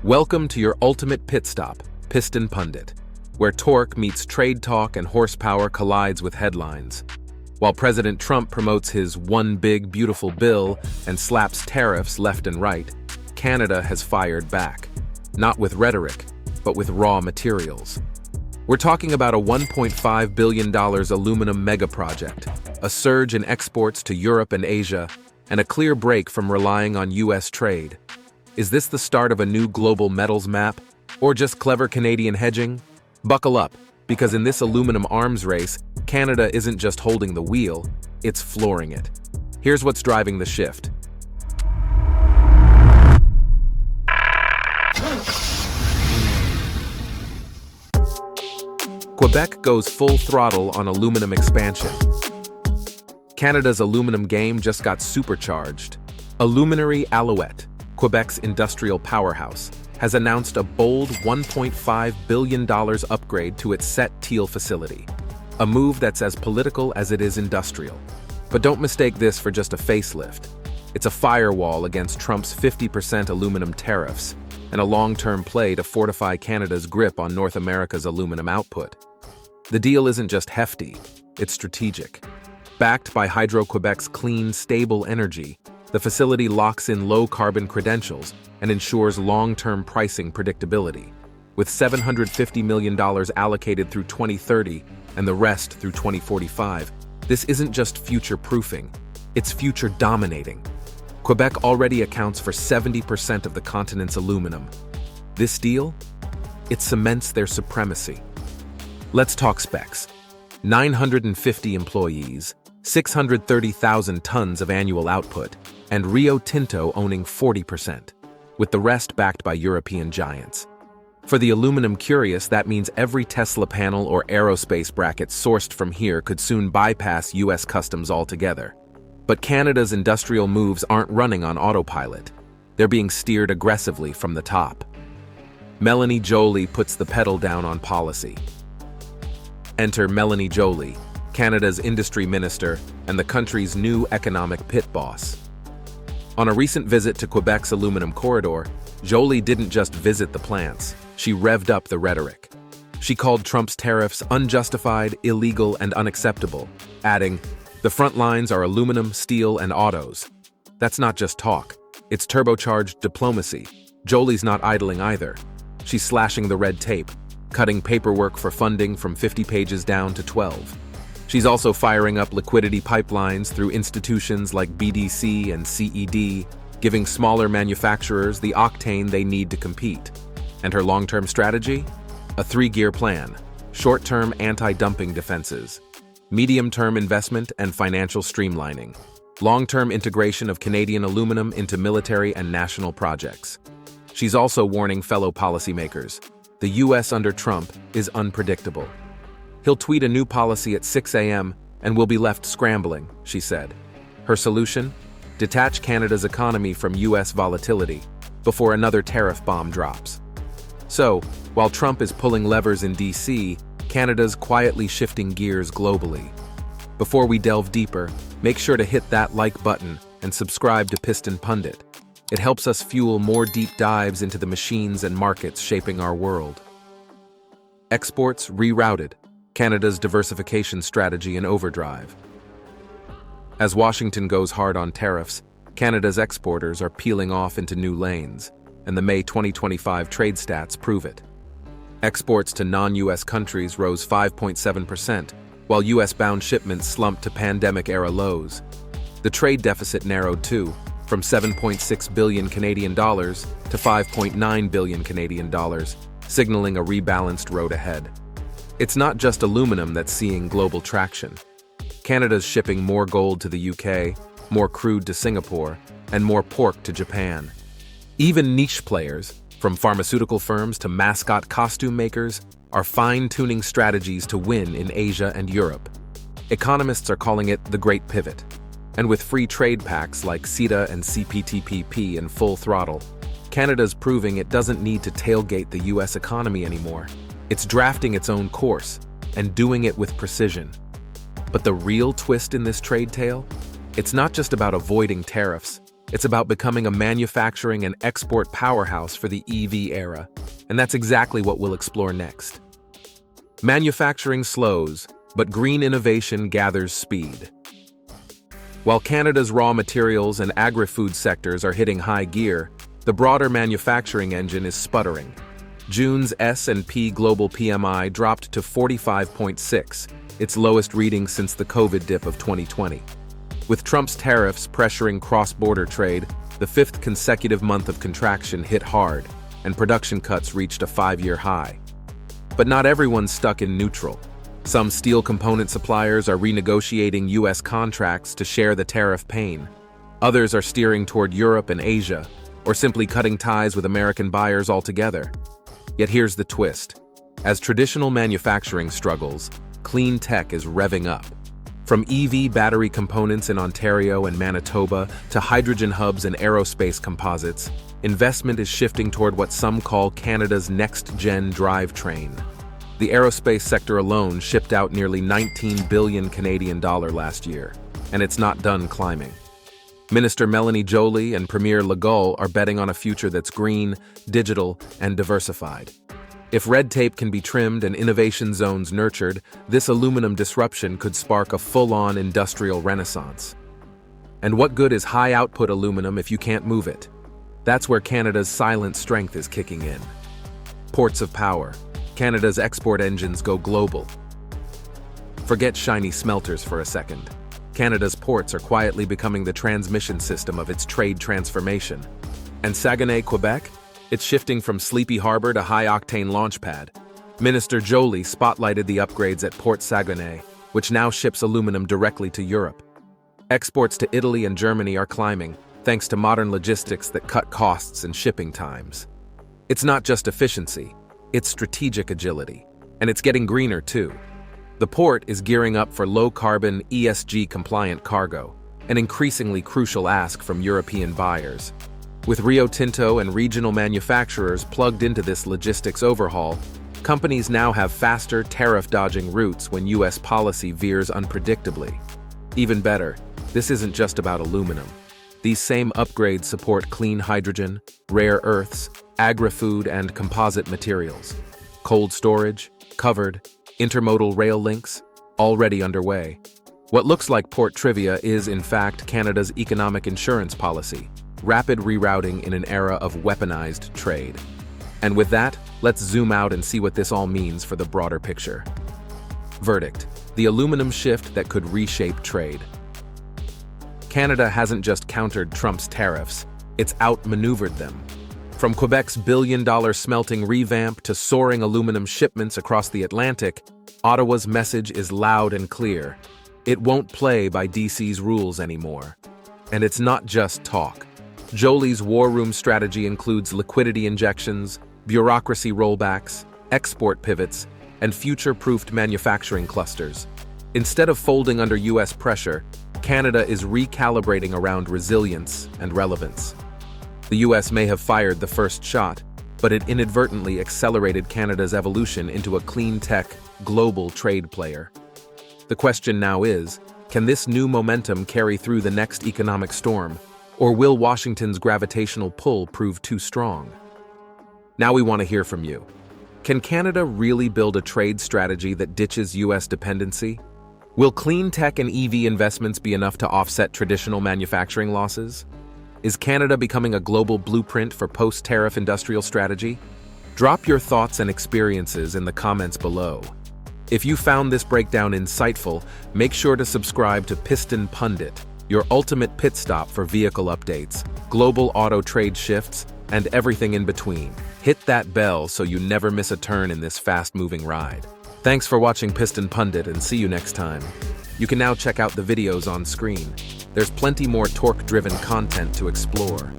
Welcome to your ultimate pit stop, Piston Pundit, where torque meets trade talk and horsepower collides with headlines. While President Trump promotes his one big beautiful bill and slaps tariffs left and right, Canada has fired back. Not with rhetoric, but with raw materials. We're talking about a $1.5 billion aluminum mega project, a surge in exports to Europe and Asia, and a clear break from relying on U.S. trade. Is this the start of a new global metals map, or just clever Canadian hedging? Buckle up, because in this aluminum arms race, Canada isn't just holding the wheel, it's flooring it. Here's what's driving the shift. Quebec goes full throttle on aluminum expansion. Canada's aluminum game just got supercharged. Aluminary Alouette, Quebec's industrial powerhouse, has announced a bold $1.5 billion upgrade to its Sept-Îles facility, a move that's as political as it is industrial. But don't mistake this for just a facelift. It's a firewall against Trump's 50% aluminum tariffs, and a long-term play to fortify Canada's grip on North America's aluminum output. The deal isn't just hefty, it's strategic. Backed by Hydro-Quebec's clean, stable energy, the facility locks in low-carbon credentials and ensures long-term pricing predictability. With $750 million allocated through 2030 and the rest through 2045, this isn't just future-proofing, it's future-dominating. Quebec already accounts for 70% of the continent's aluminum. This deal? It cements their supremacy. Let's talk specs. 950 employees, 630,000 tons of annual output, and Rio Tinto owning 40%, with the rest backed by European giants. For the aluminum curious, that means every Tesla panel or aerospace bracket sourced from here could soon bypass US customs altogether. But Canada's industrial moves aren't running on autopilot. They're being steered aggressively from the top. Mélanie Joly puts the pedal down on policy. Enter Mélanie Joly, Canada's industry minister and the country's new economic pit boss. On a recent visit to Quebec's aluminum corridor, Joly didn't just visit the plants, she revved up the rhetoric. She called Trump's tariffs unjustified, illegal, and unacceptable, adding, "The front lines are aluminum, steel, and autos." That's not just talk, it's turbocharged diplomacy. Joly's not idling either. She's slashing the red tape, cutting paperwork for funding from 50 pages down to 12. She's also firing up liquidity pipelines through institutions like BDC and CED, giving smaller manufacturers the octane they need to compete. And her long-term strategy? A three-gear plan: short-term anti-dumping defenses, medium-term investment and financial streamlining, long-term integration of Canadian aluminum into military and national projects. She's also warning fellow policymakers, the US under Trump is unpredictable. He'll tweet a new policy at 6 a.m. and we'll be left scrambling, she said. Her solution? Detach Canada's economy from US volatility before another tariff bomb drops. So, while Trump is pulling levers in DC, Canada's quietly shifting gears globally. Before we delve deeper, make sure to hit that like button and subscribe to Piston Pundit. It helps us fuel more deep dives into the machines and markets shaping our world. Exports rerouted, Canada's diversification strategy in overdrive. As Washington goes hard on tariffs, Canada's exporters are peeling off into new lanes, and the May 2025 trade stats prove it. Exports to non-US countries rose 5.7%, while US-bound shipments slumped to pandemic-era lows. The trade deficit narrowed too, from 7.6 billion Canadian dollars to 5.9 billion Canadian dollars, signaling a rebalanced road ahead. It's not just aluminum that's seeing global traction. Canada's shipping more gold to the UK, more crude to Singapore, and more pork to Japan. Even niche players, from pharmaceutical firms to mascot costume makers, are fine-tuning strategies to win in Asia and Europe. Economists are calling it the Great Pivot. And with free trade pacts like CETA and CPTPP in full throttle, Canada's proving it doesn't need to tailgate the US economy anymore. It's drafting its own course, and doing it with precision. But the real twist in this trade tale? It's not just about avoiding tariffs, It's about becoming a manufacturing and export powerhouse for the EV era, and that's exactly what we'll explore next. Manufacturing slows, but green innovation gathers speed. While Canada's raw materials and agri-food sectors are hitting high gear, the broader manufacturing engine is sputtering. June's S&P Global PMI dropped to 45.6, its lowest reading since the COVID dip of 2020. With Trump's tariffs pressuring cross-border trade, the fifth consecutive month of contraction hit hard, and production cuts reached a 5-year high. But not everyone's stuck in neutral. Some steel component suppliers are renegotiating U.S. contracts to share the tariff pain. Others are steering toward Europe and Asia, or simply cutting ties with American buyers altogether. Yet here's the twist. As traditional manufacturing struggles, clean tech is revving up. From EV battery components in Ontario and Manitoba to hydrogen hubs and aerospace composites, investment is shifting toward what some call Canada's next-gen drivetrain. The aerospace sector alone shipped out nearly 19 billion Canadian dollar last year, and it's not done climbing. Minister Mélanie Joly and Premier Legault are betting on a future that's green, digital, and diversified. If red tape can be trimmed and innovation zones nurtured, this aluminum disruption could spark a full-on industrial renaissance. And what good is high-output aluminum if you can't move it? That's where Canada's silent strength is kicking in. Ports of power. Canada's export engines go global. Forget shiny smelters for a second. Canada's ports are quietly becoming the transmission system of its trade transformation. And Saguenay, Quebec? It's shifting from Sleepy Harbor to high-octane launchpad. Minister Joly spotlighted the upgrades at Port Saguenay, which now ships aluminum directly to Europe. Exports to Italy and Germany are climbing, thanks to modern logistics that cut costs and shipping times. It's not just efficiency, it's strategic agility. And it's getting greener, too. The port is gearing up for low-carbon, ESG-compliant cargo, an increasingly crucial ask from European buyers. With Rio Tinto and regional manufacturers plugged into this logistics overhaul, companies now have faster, tariff-dodging routes when U.S. policy veers unpredictably. Even better, this isn't just about aluminum. These same upgrades support clean hydrogen, rare earths, agri-food, and composite materials. Cold storage, covered, intermodal rail links, already underway. What looks like port trivia is, in fact, Canada's economic insurance policy. Rapid rerouting in an era of weaponized trade. And with that, let's zoom out and see what this all means for the broader picture. Verdict: the aluminum shift that could reshape trade. Canada hasn't just countered Trump's tariffs, it's outmaneuvered them. From Quebec's billion-dollar smelting revamp to soaring aluminum shipments across the Atlantic, Ottawa's message is loud and clear. It won't play by DC's rules anymore. And it's not just talk. Joly's war room strategy includes liquidity injections, bureaucracy rollbacks, export pivots, and future-proofed manufacturing clusters. Instead of folding under U.S. pressure, Canada is recalibrating around resilience and relevance. The U.S. may have fired the first shot, but it inadvertently accelerated Canada's evolution into a clean-tech, global trade player. The question now is, can this new momentum carry through the next economic storm? Or will Washington's gravitational pull prove too strong? Now we want to hear from you. Can Canada really build a trade strategy that ditches U.S. dependency? Will clean tech and EV investments be enough to offset traditional manufacturing losses? Is Canada becoming a global blueprint for post-tariff industrial strategy? Drop your thoughts and experiences in the comments below. If you found this breakdown insightful, make sure to subscribe to Piston Pundit, your ultimate pit stop for vehicle updates, global auto trade shifts, and everything in between. Hit that bell so you never miss a turn in this fast-moving ride. Thanks for watching Piston Pundit, and see you next time. You can now check out the videos on screen. There's plenty more torque-driven content to explore.